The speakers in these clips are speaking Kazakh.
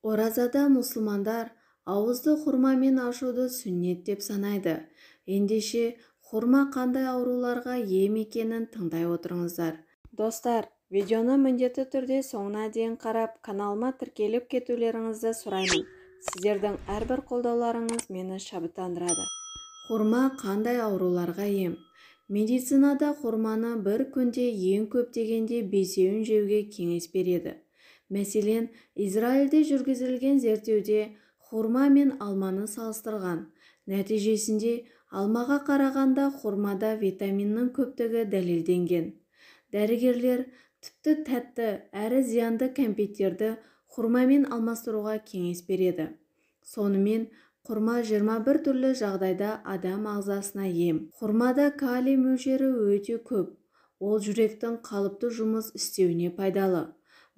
Оразада мұсылмандар ауызды хурмамен ашуды сүннет деп санайды. Ендеше хурма қандай ауруларға ем екенін тыңдай отырыңыздар. Достар, видеоны міндетті түрде соңына дейін қарап, каналыма тіркеліп кетулеріңізді сұраймын. Сіздердің әрбір қолдауларыңыз мені шабыттандырады. Хурма қандай ауруларға ем? Медицинада хурманы бір күнде ең көп дегенде 5-еуін жеуге кеңес береді. Мәселен, Израильде жүргізілген зерттеуде хурма мен алманы салыстырған. Нәтижесінде алмаға қарағанда хурмада витаминнің көптігі дәлелденген. Дәрігерлер тіпті тәтті әрі зиянды кәмпиттерді хурмамен алмастыруға кеңес береді. Сонымен, хурма 21 түрлі жағдайда адам ағзасына ем. Хурмада калий мөлшері өте көп. Ол жүректің қалыпты жұмыс істеуіне пайдалы.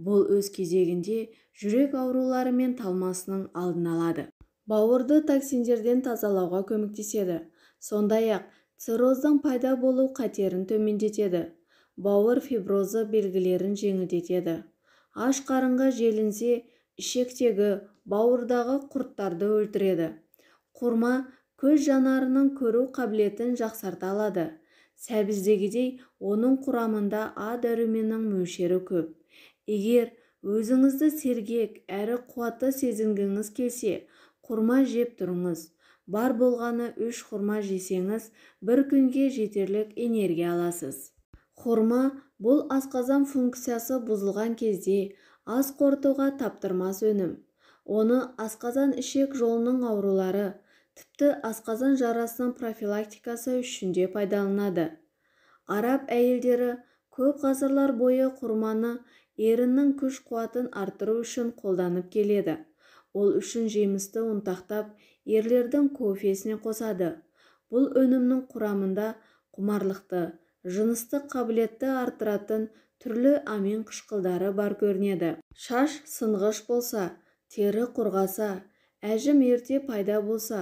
Бұл өз кезегінде жүрек аурулары мен талмасының алдын алады. Бауырды токсиндерден тазалауға көмектеседі. Сондай-ақ цирроздың пайда болу қатерін төмендетеді. Бауыр фиброзы белгілерін жеңілдетеді. Аш қарынға желінсе, ішектегі, бауырдағы құрттарды өлтіреді. Хурма көз жанарының көру қабілетін жақсарта алады. Сәбіздегідей, оның құрамында А дәруменінің мөлшері көп. Егер өзіңізді сергек әрі қуатты сезінгіңіз келсе, хурма жеп тұрыңыз. Бар болғаны 3 хурма жесеңіз, бір күнге жетерлік энергия аласыз. Хурма бұл асқазан функциясы бұзылған кезде ас қорытуға таптырмас өнім. Оны асқазан ішек жолының аурулары, тіпті асқазан жарасының профилактикасы үшін де пайдаланады. Араб әйелдері көп ғасырлар бойы хурманы еріннің күш-қуатын арттыру үшін қолданып келеді. Ол үшін жемісті ұнтақтап, ерлердің кофесіне қосады. Бұл өнімнің құрамында құмарлықты, жыныстық қабілетті арттыратын түрлі амин қышқылдары бар көрінеді. Шаш сынғыш болса, тері құрғаса, әжім ерте пайда болса,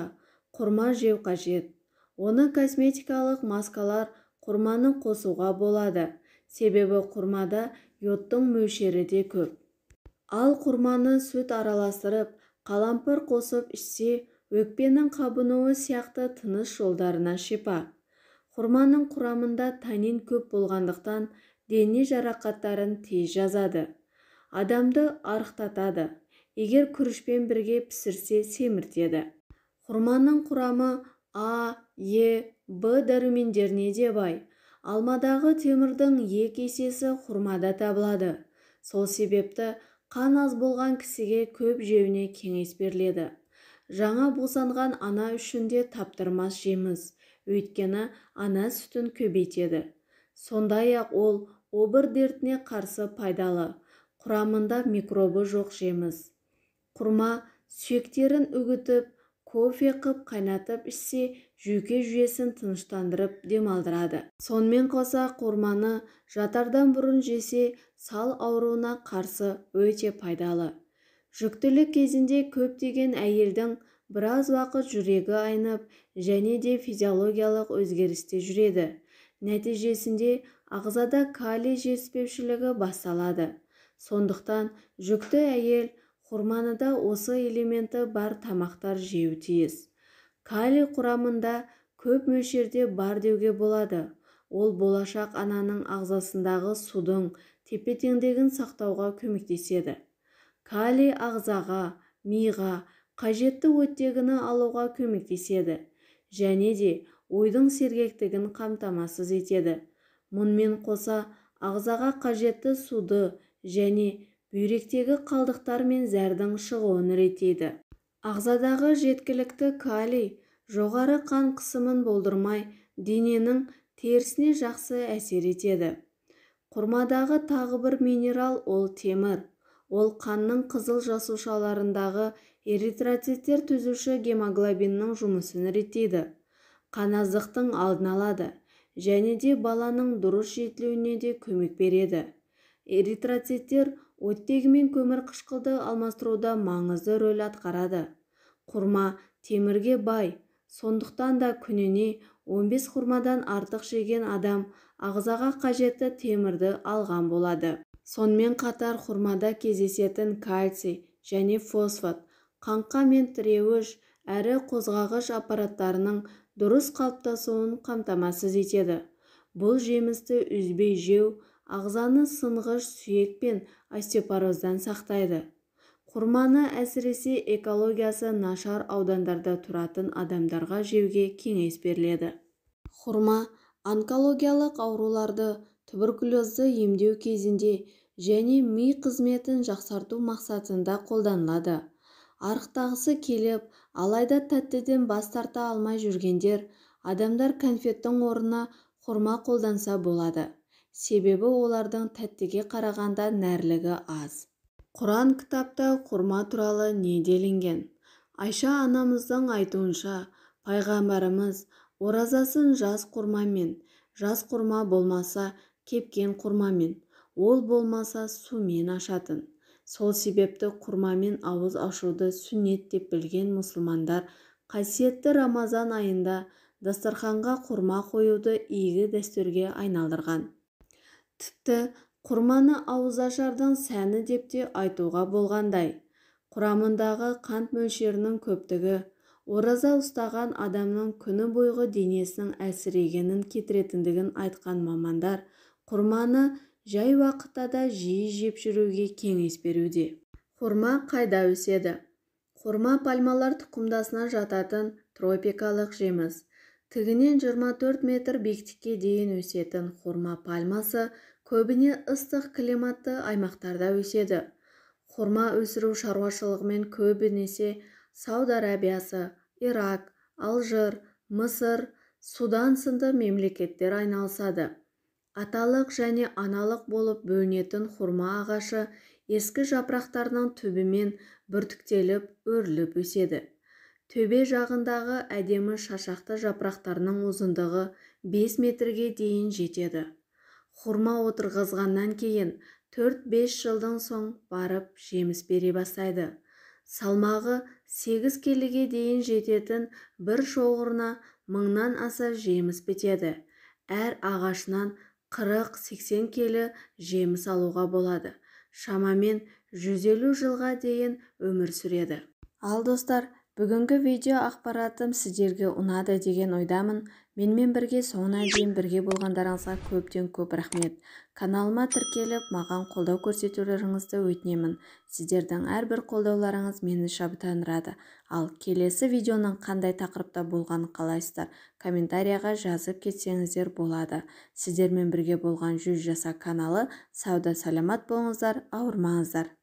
хурма жеу қажет. Оны косметикалық маскалар хурманы қосуға болады. Себебі хурмада йодтың мөлшері де көп. Ал хурманы сүт араластырып, қалампыр қосып ішсе, өкпенің қабынуы сияқты тыныс жолдарына шипа. Хурманың құрамында танин көп болғандықтан дене жарақаттарын тез жазады. Адамды арықтатады. Егер күрішпен бірге пісірсе, семіртеді. Хурманың құрамы А, Е, Б дәрумендеріне де бай. Алмадағы темірдің 2 есесі хурмада табылады. Сол себепті қан аз болған кісіге көп жеуіне кеңес беріледі. Жаңа босанған ана үшін де таптырмас жеміс, өйткені ана сүтін көбейтеді. Сондай-ақ ол обыр дертіне қарсы пайдалы. Құрамында микробы жоқ жеміс. Хурма сүйектерін үгітіп, кофе қып қайнатып ішсе, жүйке жүйесін тыныштандырып демалдырады. Сонымен қоса хурманы жатардан бұрын жесе, сал ауруына қарсы өте пайдалы. Жүктілік кезінде көптеген әйелдің біраз уақыт жүрегі айнып, және де физиологиялық өзгерісте жүреді. Нәтижесінде ағзада калий жетіспеушілігі басталады. Сондықтан жүкті әйел хурманыда осы элементі бар тамақтар жеу тиіс. Калий құрамында көп мөлшерде бар деуге болады. Ол болашақ ананың ағзасындағы судың тепе-теңдігін сақтауға көмектеседі. Калий ағзаға, миға қажетті оттегіні алуға көмектеседі. Және де ойдың сергектігін қамтамасыз етеді. Мұнымен қоса ағзаға қажетті суды және бүйректегі қалдықтар мен зәрдің шығуын реттейді. Ағзадағы жеткілікті калий жоғары қан қысымын болдырмай, дененің терісіне жақсы әсер етеді. Хурмадағы тағы бір минерал ол темір. Ол қанның қызыл жасушаларындағы эритроциттер түзуші гемоглобиннің жұмысын реттейді. Қаназдықтың алдын алады және де баланың дұрыс жетілуіне де көмек береді. Эритроциттер оттегі мен көмір қышқылды алмастыруда маңызды рөл атқарады. Хурма темірге бай, сондықтан да күніне 15 хурмадан артық жеген адам ағзаға қажетті темірді алған болады. Сонымен қатар хурмада кездесетін кальций және фосфат, қаңқа мен тіреуіш әрі қозғағыш аппараттарының дұрыс қалыптасуын қамтамасыз етеді. Бұл жемісті үзбей жеу ағзаны сынғыш сүйек пен остеопороздан сақтайды. Құрманы әсіресе экологиясы нашар аудандарда тұратын адамдарға жеуге кеңес беріледі. Хурма онкологиялық ауруларды, туберкулезді емдеу кезінде және ми қызметін жақсарту мақсатында қолданылады. Арықтағысы келіп, алайда тәттіден бас тарта алмай жүргендер, адамдар конфеттің орнына хурма қолданса болады. Себебі олардың тәттіге қарағанда нәрлігі аз. Құран кітапта хурма туралы не делінген? Айша анамыздың айтуынша, пайғамбарымыз оразасын жас хурмамен, жас хурма болмаса кепкен хурмамен, ол болмаса сумен ашатын. Сол себепті хурмамен ауыз ашуды сүннет деп білген мұсылмандар қасиетті Рамазан айында дастарханға хурма қоюды игі дәстүрге айналдырған. Тіпті хурманы ауызашардың сәні деп те айтуға болғандай. Құрамындағы қант мөлшерінің көптігі ораза ұстаған адамның күні бойғы денесінің әлсірегенін кетіретіндігін айтқан мамандар хурманы жай уақытта да жиі жеп жүруге кеңес беруде. Хурма қайда өседі? Хурма пальмалар тұқымдасына жататын тропикалық жеміс. Тігінен 24 метр биіктікке дейін өсетін хурма пальмасы көбіне ыстық климатты аймақтарда өседі. Хурма өсіру шаруашылығымен көбінесе Сауд Арабиясы, Ирак, Алжир, Мысыр, Судан сынды мемлекеттер айналысады. Аталық және аналық болып бөлінетін хурма ағашы ескі жапырақтарының түбімен бүртіктеліп, өріліп өседі. Төбе жағындағы әдемі шашақты жапырақтарының ұзындығы 5 метрге дейін жетеді. Хурма отырғызғаннан кейін 4-5 жылдан соң барып жеміс бере бастайды. Салмағы 8 келіге дейін жететін бір шоғырына 1000-нан аса жеміс бітеді. Әр ағашынан 40-80 келі жеміс алуға болады. Шамамен 150 жылға дейін өмір сүреді. Ал достар, бүгінгі видео ақпаратым сіздерге ұнады деген ойдамын. Менімен бірге соңына дейін бірге болғандарыңызға көптен көп рахмет. Каналыма тіркеліп, маған қолдау көрсетулеріңізді өтінемін. Сіздердің әрбір қолдауларыңыз мені шабыттандырады. Ал келесі видеоның қандай тақырыпта болғанын қалайсыздар, комментарияға жазып кетсеңіздер болады. Сіздермен бірге болған 100 жаса каналы. Сауда саламат болыңыздар, ауырмаңыздар.